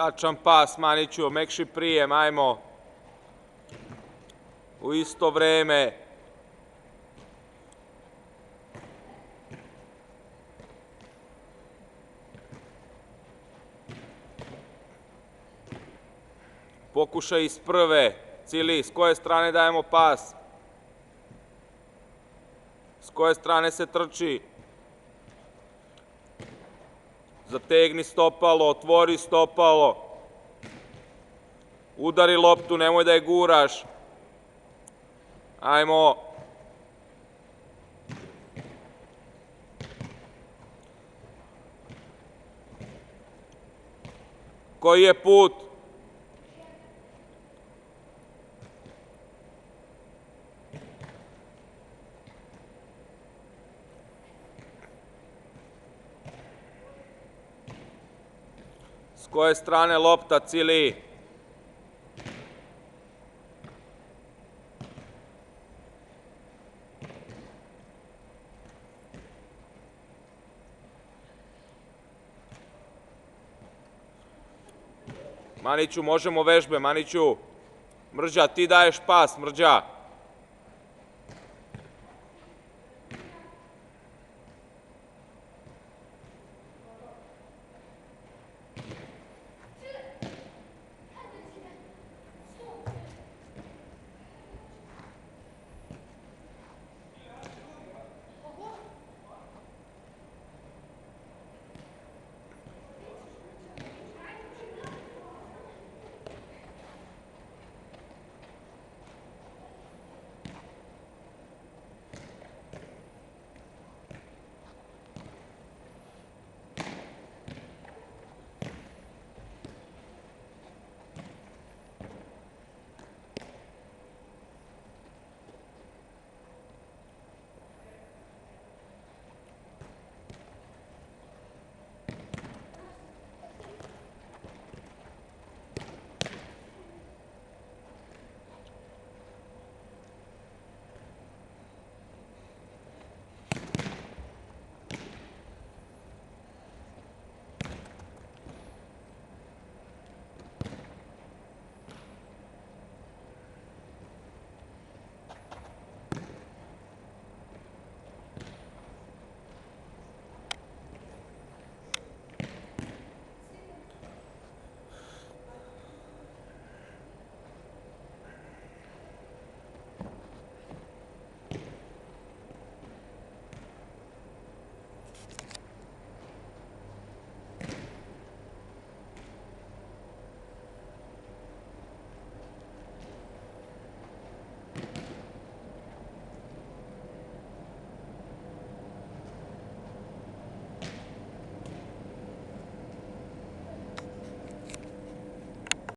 Tačan pas, Maniću, mekši prijem, ajmo. U isto vreme. Pokušaj iz prve. Cili, s koje strane dajemo pas? S koje strane se trči? Zategni stopalo, otvori stopalo. Udari loptu, nemoj da je guraš. Ajmo. Koji je put? S koje strane lopta, Cili? Maniću, možemo vežbe, Maniću. Mrđa, ti daješ pas, Mrđa.